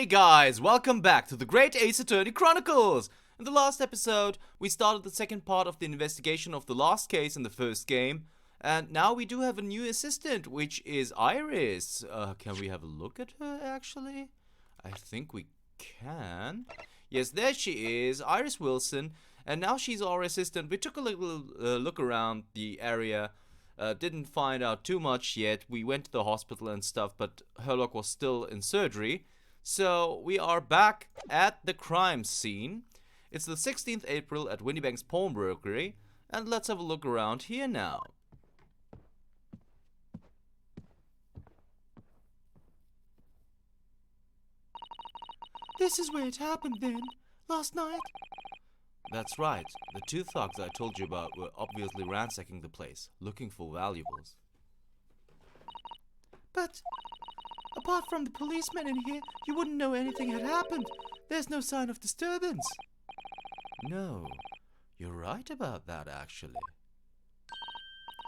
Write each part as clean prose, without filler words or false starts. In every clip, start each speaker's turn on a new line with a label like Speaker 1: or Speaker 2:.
Speaker 1: Hey guys, welcome back to the Great Ace Attorney Chronicles! In the last episode, we started the second part of the investigation of the last case in the first game, and now we do have a new assistant, which is Iris. Can we have a look at her, actually? I think we can. Yes, there she is, Iris Wilson, and now she's our assistant. We took a little look around the area, didn't find out too much yet. We went to the hospital and stuff, but Herlock was still in surgery. So we are back at the crime scene. It's the 16th April at Windybank's Pawnbrokery, and let's have a look around here now.
Speaker 2: This is where it happened then, last night.
Speaker 1: That's right. The two thugs I told you about were obviously ransacking the place, looking for valuables.
Speaker 2: But apart from the policemen in here, you wouldn't know anything had happened. There's no sign of disturbance.
Speaker 1: No, you're right about that, actually.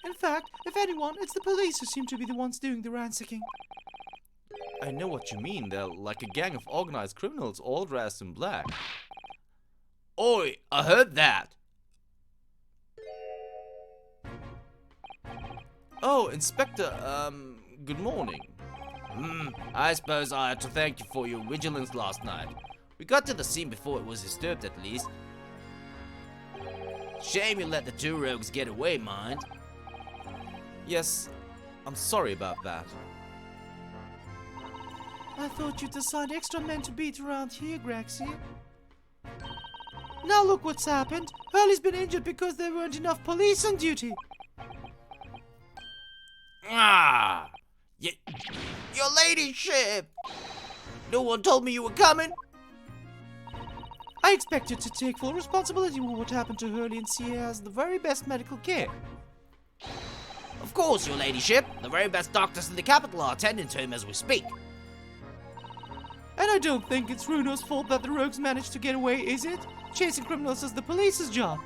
Speaker 2: In fact, if anyone, it's the police who seem to be the ones doing the ransacking.
Speaker 1: I know what you mean. They're like a gang of organized criminals, all dressed in black. Oi, I heard that! Oh, Inspector, good morning. I suppose I had to thank you for your vigilance last night. We got to the scene before it was disturbed, at least. Shame you let the two rogues get away, mind. Yes, I'm sorry about that.
Speaker 2: I thought you'd assigned extra men to beat around here, Graxie. Now look what's happened. Hurley's been injured because there weren't enough police on duty.
Speaker 1: Ah! Your ladyship! No one told me you were coming!
Speaker 2: I expect you to take full responsibility for what happened to Hurley and see he has the very best medical care.
Speaker 1: Of course, your ladyship. The very best doctors in the capital are attending to him as we speak.
Speaker 2: And I don't think it's Runo's fault that the rogues managed to get away, is it? Chasing criminals is the police's job.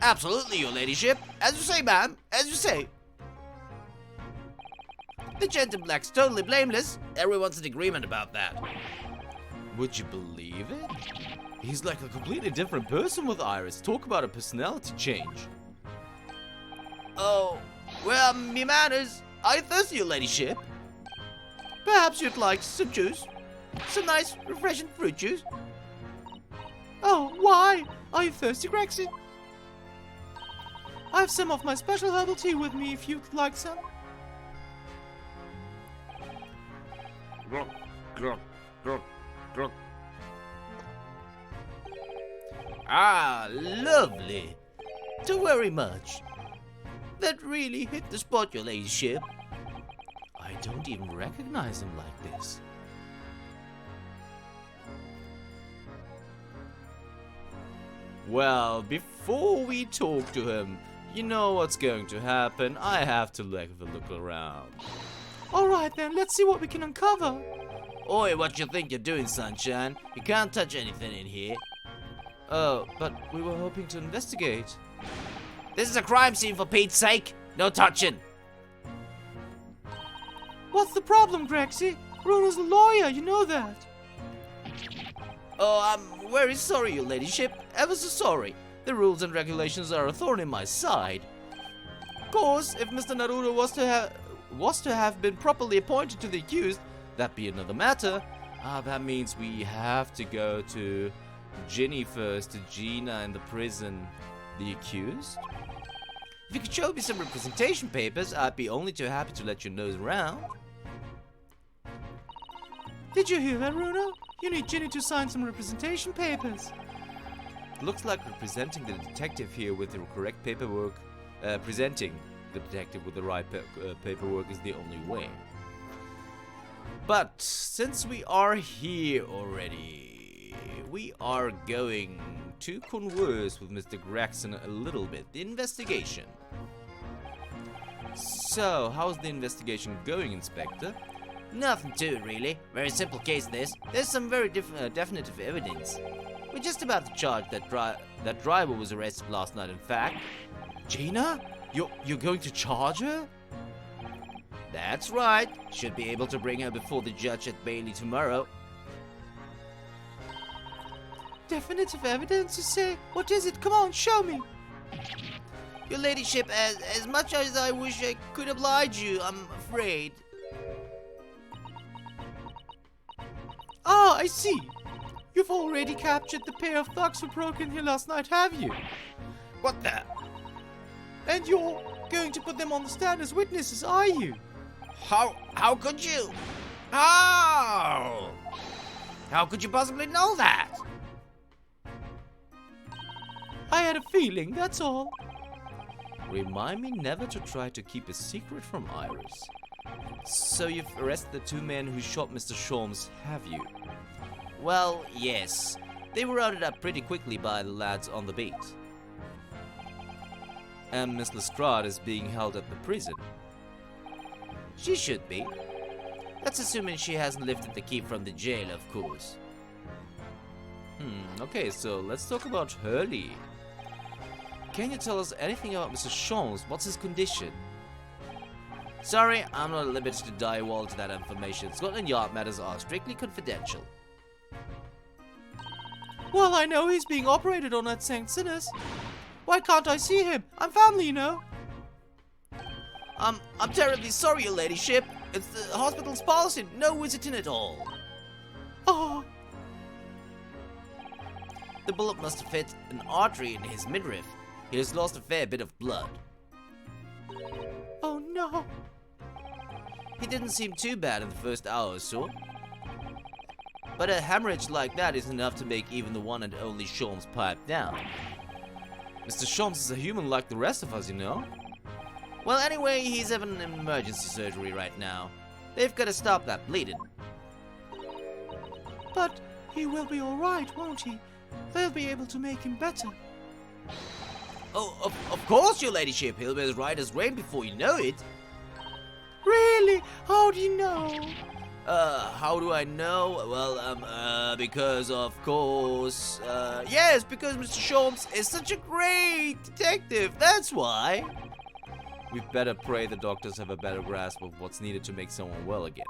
Speaker 1: Absolutely, your ladyship. As you say, ma'am. As you say. The gent in black's totally blameless. Everyone's in agreement about that. Would you believe it? He's like a completely different person with Iris. Talk about a personality change. Oh, well, me manners. Are you thirsty, your ladyship? Perhaps you'd like some juice? Some nice, refreshing fruit juice?
Speaker 2: Oh, why? Are you thirsty, Graxie? I have some of my special herbal tea with me if you'd like some.
Speaker 1: Ah, lovely. Too very much. That really hit the spot, your ladyship. I don't even recognize him like this. Well, before we talk to him, you know what's going to happen. I have to have a look around.
Speaker 2: Alright then, let's see what we can uncover.
Speaker 1: Oi, what you think you're doing, sunshine? You can't touch anything in here. Oh, but we were hoping to investigate. This is a crime scene, for Pete's sake. No touching.
Speaker 2: What's the problem, Graxie? Runo's a lawyer, you know that.
Speaker 1: Oh, I'm very sorry, your ladyship. Ever so sorry. The rules and regulations are a thorn in my side. Of course, if Mr. Naruto was to have been properly appointed to the accused, that'd be another matter. That means we have to go to Ginny first, to Gina in the prison. The accused? If you could show me some representation papers, I'd be only too happy to let you nose around.
Speaker 2: Did you hear that, Runo? You need Ginny to sign some representation papers.
Speaker 1: Looks like representing the detective here with the correct paperwork, presenting the detective with the right paperwork is the only way. But since we are here already, we are going to converse with Mr. Gregson a little bit. The investigation. So, how's the investigation going, Inspector? Nothing to it, really. Very simple case, this. There's some very definitive evidence. We're just about to charge that driver was arrested last night, in fact. Gina? You're going to charge her? That's right. Should be able to bring her before the judge at Bailey tomorrow.
Speaker 2: Definitive evidence, you say? What is it? Come on, show me.
Speaker 1: Your ladyship, as much as I wish I could oblige you, I'm afraid.
Speaker 2: Ah, I see. You've already captured the pair of thugs who broke in here last night, have you?
Speaker 1: What the?
Speaker 2: And you're going to put them on the stand as witnesses, are you?
Speaker 1: How could you? How? How could you possibly know that?
Speaker 2: I had a feeling, that's all.
Speaker 1: Remind me never to try to keep a secret from Iris. So you've arrested the two men who shot Mr. Sholmes, have you? Well, yes. They were rounded up pretty quickly by the lads on the beat. And Miss Lestrade is being held at the prison. She should be. That's assuming she hasn't lifted the key from the jail, of course. Okay, so let's talk about Hurley. Can you tell us anything about Mr. Sholmes? What's his condition? Sorry, I'm not at liberty to divulge that information. Scotland Yard matters are strictly confidential.
Speaker 2: Well, I know he's being operated on at St. Sinners. Why can't I see him? I'm family, you know.
Speaker 1: I'm terribly sorry, your ladyship. It's the hospital's policy. No visiting at all.
Speaker 2: Oh,
Speaker 1: The bullet must have hit an artery in his midriff. He has lost a fair bit of blood.
Speaker 2: oh no.
Speaker 1: He didn't seem too bad in the first hour or so. But a hemorrhage like that is enough to make even the one and only Sholmes pipe down. Mr. Sholmes is a human like the rest of us, you know. Well, anyway, he's having an emergency surgery right now. They've got to stop that bleeding.
Speaker 2: But he will be alright, won't he? They'll be able to make him better.
Speaker 1: Oh, of course, your ladyship. He'll be as right as rain before you know it.
Speaker 2: Really? How do you know?
Speaker 1: How do I know? Well, because of course, yes, because Mr. Sholmes is such a great detective, that's why. We'd better pray the doctors have a better grasp of what's needed to make someone well again.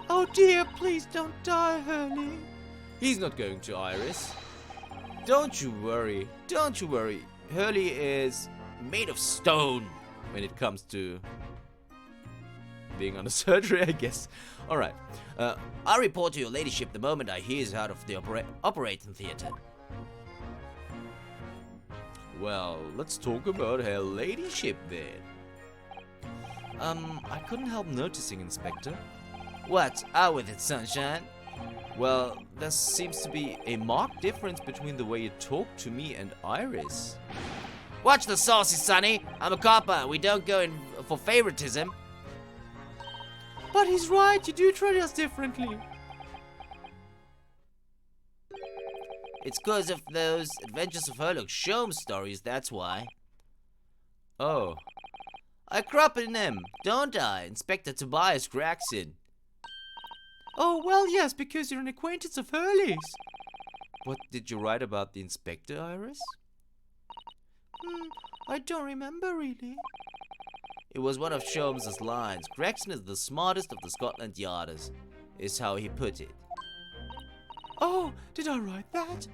Speaker 2: Oh dear, please don't die, Hurley.
Speaker 1: He's not going to, Iris. Don't you worry, don't you worry. Hurley is made of stone when it comes to being under surgery, I guess. Alright, I'll report to your ladyship the moment I hear he's out of the operating theater. Well, let's talk about her ladyship then. I couldn't help noticing, Inspector. What? Out with it, sunshine. Well, there seems to be a marked difference between the way you talk to me and Iris. Watch the saucy, Sonny. I'm a copper. We don't go in for favoritism.
Speaker 2: But he's right, you do treat us differently.
Speaker 1: It's cause of those Adventures of Sherlock Sholmes stories, that's why. Oh. I crop in them, don't I, Inspector Tobias Gregson?
Speaker 2: Oh, well, yes, because you're an acquaintance of Hurley's.
Speaker 1: What did you write about the Inspector, Iris?
Speaker 2: I don't remember really.
Speaker 1: It was one of Sholmes's lines. Gregson is the smartest of the Scotland Yarders, is how he put it.
Speaker 2: Oh, did I write that?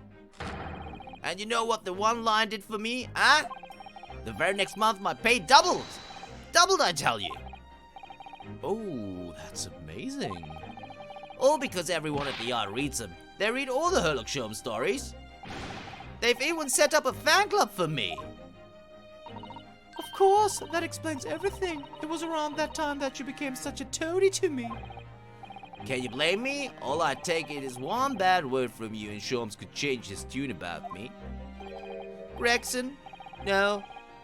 Speaker 1: And you know what the one line did for me, huh? The very next month my pay doubled! Doubled, I tell you! Oh, that's amazing. All because everyone at the yard reads them. They read all the Sherlock Sholmes stories. They've even set up a fan club for me.
Speaker 2: Of course, that explains everything. It was around that time that you became such a toady to me.
Speaker 1: Can you blame me? All I take it is one bad word from you and Sholmes could change his tune about me. Gregson? No.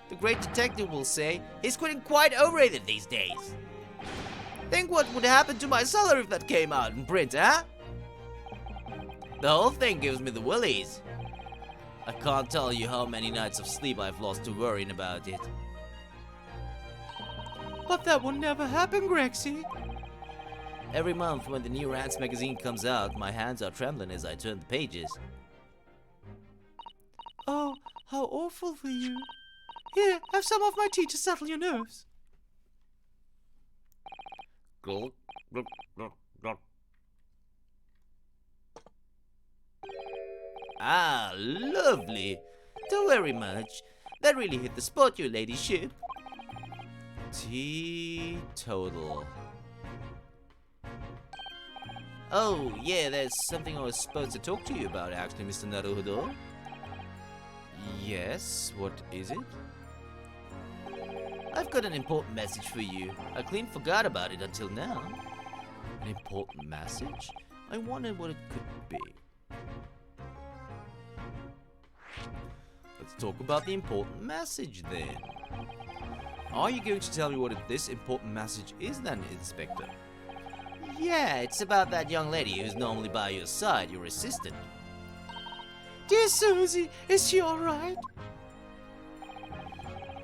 Speaker 1: The great detective will say he's getting quite overrated these days. Think what would happen to my salary if that came out in print, huh? The whole thing gives me the willies. I can't tell you how many nights of sleep I've lost to worrying about it.
Speaker 2: But that will never happen, Grexy.
Speaker 1: Every month when the new Rants magazine comes out, my hands are trembling as I turn the pages.
Speaker 2: Oh, how awful for you. Here, have some of my tea to settle your nerves.
Speaker 1: Ah, lovely. Don't worry much. That really hit the spot, your ladyship. Teetotal. Oh, yeah, there's something I was supposed to talk to you about, actually, Mr. Naruhodo. Yes, what is it? I've got an important message for you. I clean forgot about it until now. An important message? I wondered what it could be. Let's talk about the important message then. Are you going to tell me what this important message is then, Inspector? Yeah, it's about that young lady who's normally by your side, your assistant.
Speaker 2: Dear Susie, is she alright?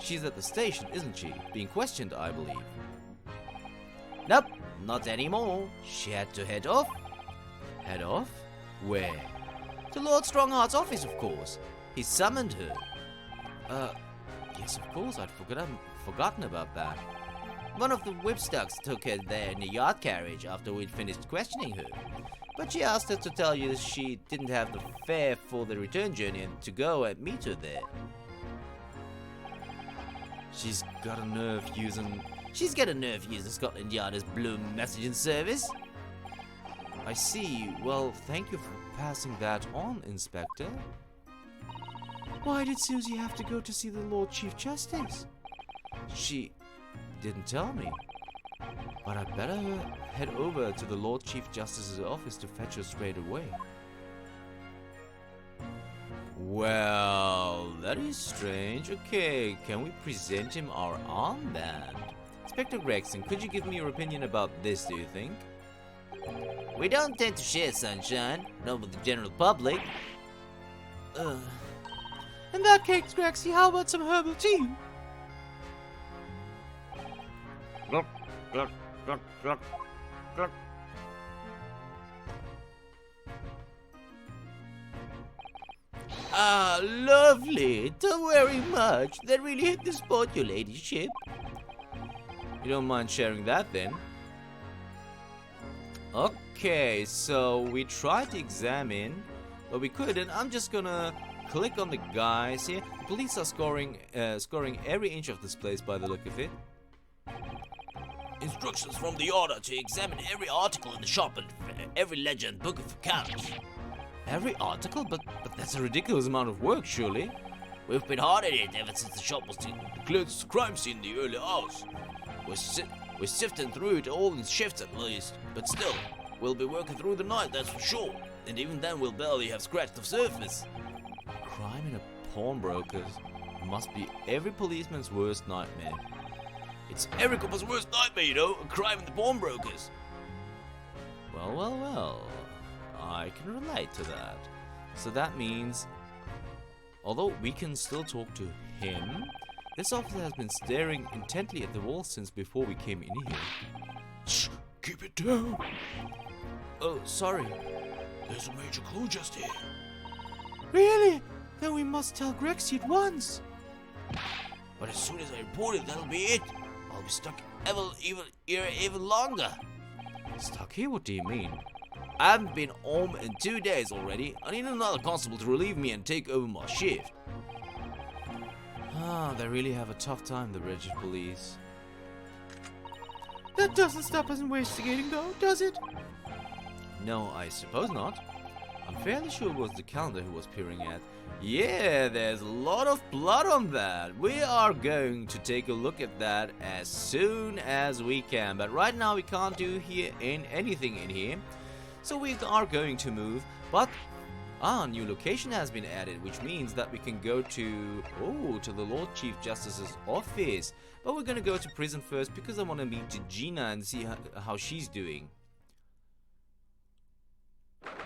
Speaker 1: She's at the station, isn't she? Being questioned, I believe. Nope, not anymore. She had to head off. Head off? Where? To Lord Stronghardt's office, of course. He summoned her. Yes, of course, I'd forgotten about that. One of the whipstocks took her there in a yacht carriage after we'd finished questioning her. But she asked us to tell you she didn't have the fare for the return journey and to go and meet her there. She's got a nerve using Scotland Yard as blue messaging service. I see. Well, thank you for passing that on, Inspector.
Speaker 2: Why did Susie have to go to see the Lord Chief Justice?
Speaker 1: She didn't tell me. But I better head over to the Lord Chief Justice's office to fetch her straight away. Well, that is strange. Okay, can we present him our armband? Inspector Gregson, could you give me your opinion about this, do you think? We don't tend to share, Sunshine. Not with the general public.
Speaker 2: In that case, Grexy, how about some herbal tea?
Speaker 1: Ah, lovely. Don't worry much. That really hit the spot, your ladyship. You don't mind sharing that, then? Okay, so we tried to examine, but we couldn't. I'm just gonna click on the guys here. The police are scoring every inch of this place by the look of it. Instructions from the order to examine every article in the shop and every ledger and book of accounts. Every article? But that's a ridiculous amount of work, surely. We've been hard at it ever since the shop was declared as a crime scene in the early hours. We're sifting through it all in shifts at least. But still, we'll be working through the night, that's for sure. And even then we'll barely have scratched the surface. Crime in a pawnbroker's must be every policeman's worst nightmare. It's every copper's worst nightmare, you know, a crime in the pawnbrokers. Well. I can relate to that. So that means, although we can still talk to him, this officer has been staring intently at the wall since before we came in here. Shh! Keep it down! Oh, sorry. There's a major clue just here.
Speaker 2: Really? Then we must tell Grexy at once.
Speaker 1: But as soon as I report it, that'll be it. I'll be stuck even longer. Stuck here? What do you mean? I haven't been home in 2 days already. I need another constable to relieve me and take over my shift. Ah, they really have a tough time, the British police.
Speaker 2: That doesn't stop us investigating, though, does it?
Speaker 1: No, I suppose not. I'm fairly sure it was the calendar who was peering at. Yeah, there's a lot of blood on that. We are going to take a look at that as soon as we can. But right now we can't do anything in here. So we are going to move, but a new location has been added, which means that we can go to the Lord Chief Justice's office. But we're going to go to prison first because I want to meet Gina and see how she's doing.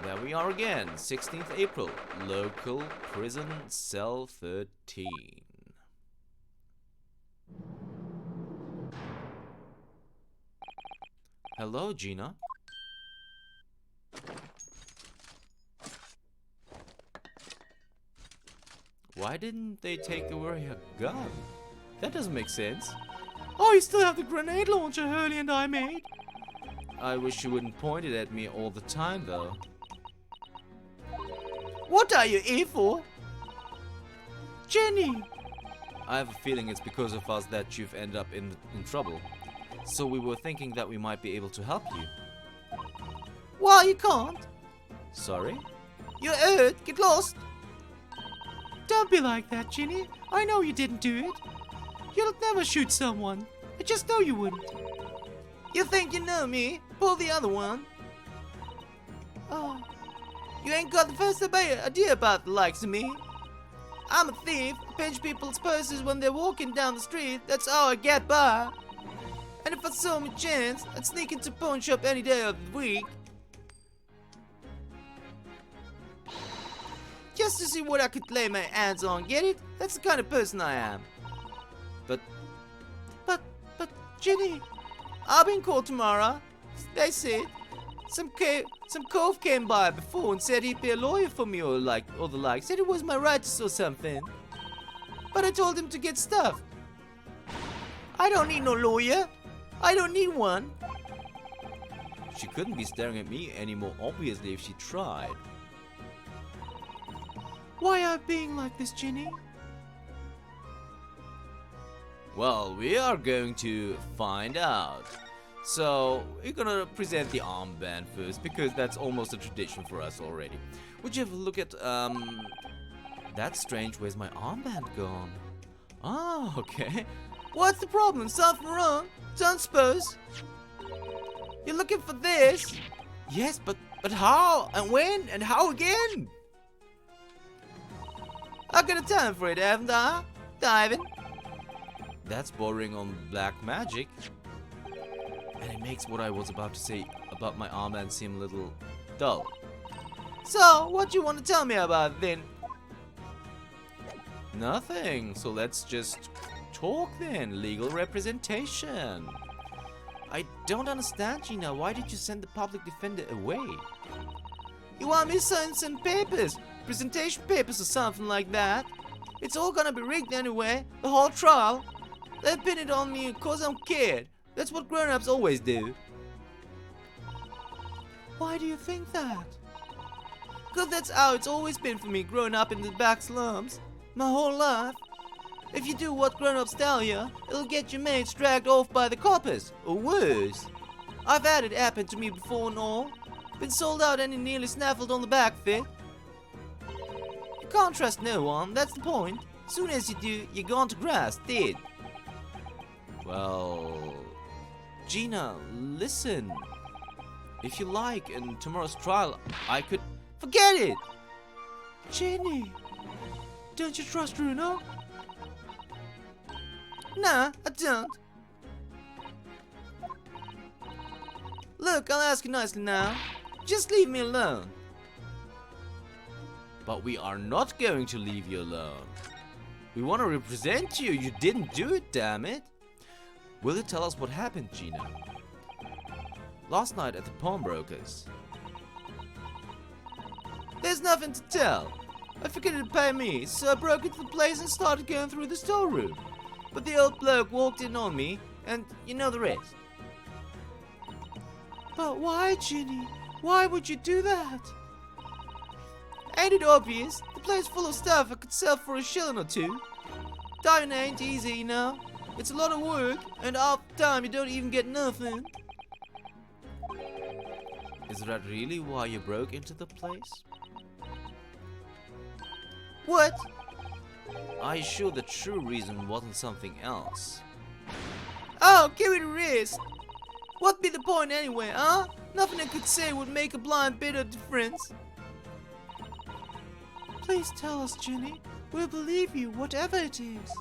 Speaker 1: There we are again, 16th April, local prison cell 13. Hello, Gina. Why didn't they take away her gun? That doesn't make sense.
Speaker 2: Oh, you still have the grenade launcher Hurley and I made?
Speaker 1: I wish you wouldn't point it at me all the time, though.
Speaker 2: What are you here for? Jenny!
Speaker 1: I have a feeling it's because of us that you've ended up in trouble. So we were thinking that we might be able to help you.
Speaker 2: Well, you can't.
Speaker 1: Sorry?
Speaker 2: You're hurt. Get lost. Don't be like that, Jenny. I know you didn't do it. You'll never shoot someone. I just know you wouldn't. You think you know me? Pull the other one. Oh, you ain't got the first idea about the likes of me. I'm a thief. I pinch people's purses when they're walking down the street. That's how I get by. And if I saw me chance, I'd sneak into a pawn shop any day of the week. Just to see what I could lay my hands on, get it? That's the kind of person I am. But, Jenny, I'll be in court tomorrow. They said, some cove came by before and said he'd be a lawyer for me or the like. Said it was my rights or something. But I told him to get stuff. I don't need no lawyer. I don't need one.
Speaker 1: She couldn't be staring at me any more obviously if she tried.
Speaker 2: Why are you being like this, Jenny?
Speaker 1: Well, we are going to find out. So, we're gonna present the armband first, because that's almost a tradition for us already. Would you have a look at, That's strange, where's my armband gone? Ah, okay.
Speaker 2: What's the problem? Something wrong? Don't suppose. You're looking for this?
Speaker 1: Yes, but how? And when? And how again?
Speaker 2: I got a time for it, haven't I? Diving.
Speaker 1: That's bordering on black magic. And it makes what I was about to say about my armband seem a little dull.
Speaker 2: So, what do you want to tell me about it then?
Speaker 1: Nothing. So let's just talk then. Legal representation. I don't understand, Gina. Why did you send the public defender away?
Speaker 2: You want me to sign some papers? Presentation papers or something like that? It's all gonna be rigged anyway. The whole trial. They pin it on me cause I'm scared. That's what grown-ups always do. Why do you think that? Cause that's how it's always been for me growing up in the back slums. My whole life. If you do what grown-ups tell you, it'll get your mates dragged off by the coppers. Or worse. I've had it happen to me before and all. Been sold out and nearly snaffled on the back fit. You can't trust no one, that's the point. Soon as you do, you're gone to grass, dead.
Speaker 1: Well, Gina, listen. If you like, in tomorrow's trial, I could...
Speaker 2: Forget it! Jenny, don't you trust Bruno? Nah, I don't. Look, I'll ask you nicely now. Just leave me alone.
Speaker 1: But we are not going to leave you alone. We want to represent you. You didn't do it, damn it. Will you tell us what happened, Gina? Last night at the pawnbrokers.
Speaker 2: There's nothing to tell. I figured it'd pay me, so I broke into the place and started going through the storeroom. But the old bloke walked in on me, and you know the rest. But why, Ginny? Why would you do that? Ain't it obvious? The place full of stuff I could sell for a shilling or two. Diving ain't easy, you know. It's a lot of work, and half the time you don't even get nothing.
Speaker 1: Is that really why you broke into the place?
Speaker 2: What?
Speaker 1: Are you sure the true reason wasn't something else?
Speaker 2: Oh, give it a rest. What'd be the point anyway, huh? Nothing I could say would make a blind bit of difference. Please tell us, Jenny. We'll believe you, whatever it is.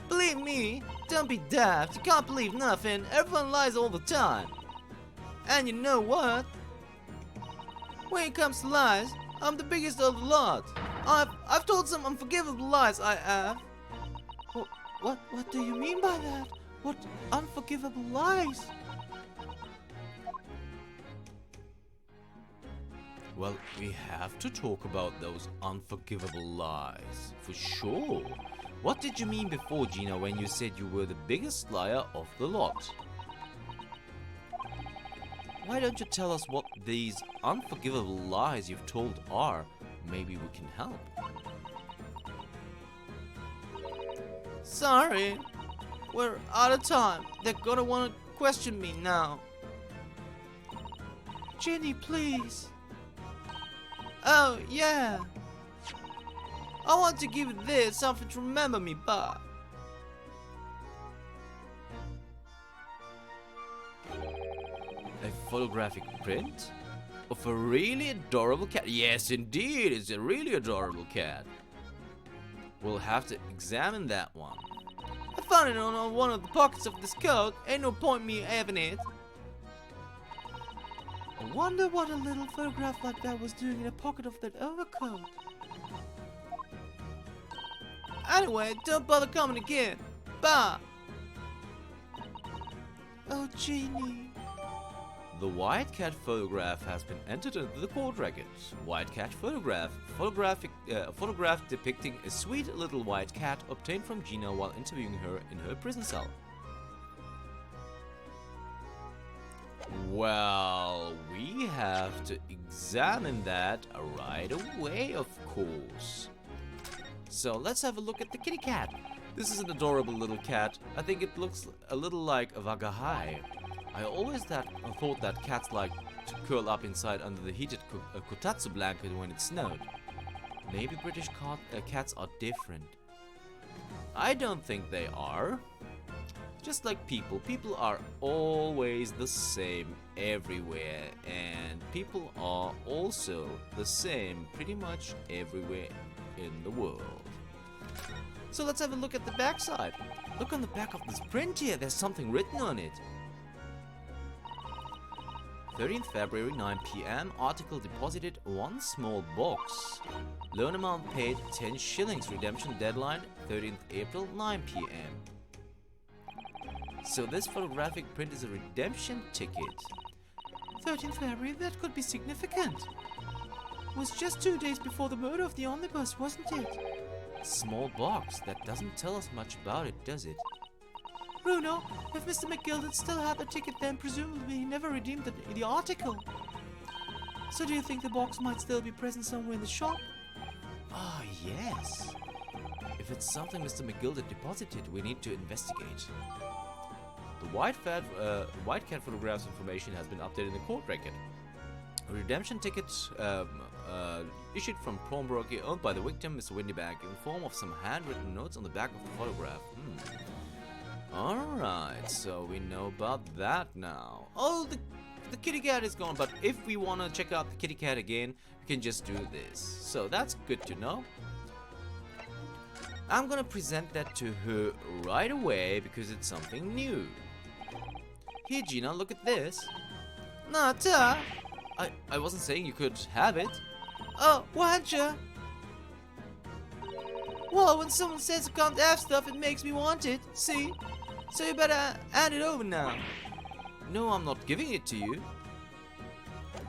Speaker 2: Believe me, don't be daft. You can't believe nothing. Everyone lies all the time. And you know what? When it comes to lies, I'm the biggest of the lot. I've told some unforgivable lies, I have. What do you mean by that? What unforgivable lies?
Speaker 1: Well, we have to talk about those unforgivable lies, for sure. What did you mean before, Gina, when you said you were the biggest liar of the lot? Why don't you tell us what these unforgivable lies you've told are? Maybe we can help.
Speaker 2: Sorry, we're out of time. They're gonna wanna question me now. Ginny, please. Oh, yeah. I want to give you this, something to remember me by.
Speaker 1: A photographic print? Of a really adorable cat? Yes, indeed, it's a really adorable cat. We'll have to examine that one.
Speaker 2: I found it on one of the pockets of this coat. Ain't no point me having it. I wonder what a little photograph like that was doing in a pocket of that overcoat. Anyway, don't bother coming again. Bye. Oh, Genie.
Speaker 1: The white cat photograph has been entered into the court records. White cat photograph. Photograph depicting a sweet little white cat obtained from Gina while interviewing her in her prison cell. Well, we have to examine that right away, of course. So let's have a look at the kitty cat. This is an adorable little cat. I think it looks a little like a Wagahai. I always thought that cats like to curl up inside under the heated kotatsu blanket when it snowed. Maybe British cats are different. I don't think they are. Just like people are always the same everywhere, and people are also the same pretty much everywhere in the world. So let's have a look at the back side. Look on the back of this print here, there's something written on it. 13th February, 9 PM, article deposited 1 small box. Loan amount paid 10 shillings, redemption deadline 13th April, 9 PM. So this photographic print is a redemption ticket.
Speaker 2: 13th February, that could be significant. It was just 2 days before the murder of the omnibus, wasn't it?
Speaker 1: Small box, that doesn't tell us much about it, does it?
Speaker 2: Bruno, if Mr. McGill still had the ticket, then presumably he never redeemed the article. So do you think the box might still be present somewhere in the shop?
Speaker 1: Ah, yes. If it's something Mr. McGill deposited, we need to investigate. The white cat photographs information has been updated in the court record. A redemption ticket issued from pawnbroker owned by the victim, Mr. Windybank, in form of some handwritten notes on the back of the photograph. Alright, so we know about that now. Oh, the kitty cat is gone, but if we want to check out the kitty cat again, we can just do this. So that's good to know. I'm gonna present that to her right away because it's something new. Here, Gina, look at this.
Speaker 2: Nata!
Speaker 1: I wasn't saying you could have it.
Speaker 2: Oh, weren't you? Well, when someone says I can't have stuff, it makes me want it. See? So you better hand it over now.
Speaker 1: No, I'm not giving it to you.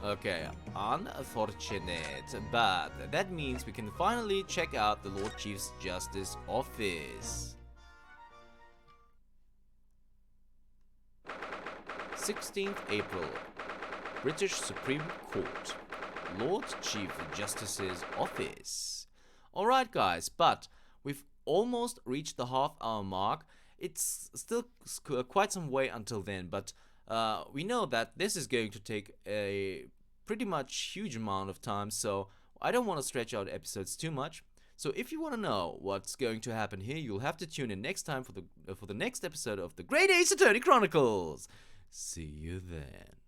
Speaker 1: Okay, unfortunate, but that means we can finally check out the Lord Chief Justice office. 16th April, British Supreme Court, Lord Chief Justice's office. Alright guys, but we've almost reached the half-hour mark. It's still quite some way until then, but we know that this is going to take a pretty much huge amount of time, so I don't want to stretch out episodes too much. So if you want to know what's going to happen here, you'll have to tune in next time for the next episode of the Great Ace Attorney Chronicles. See you then.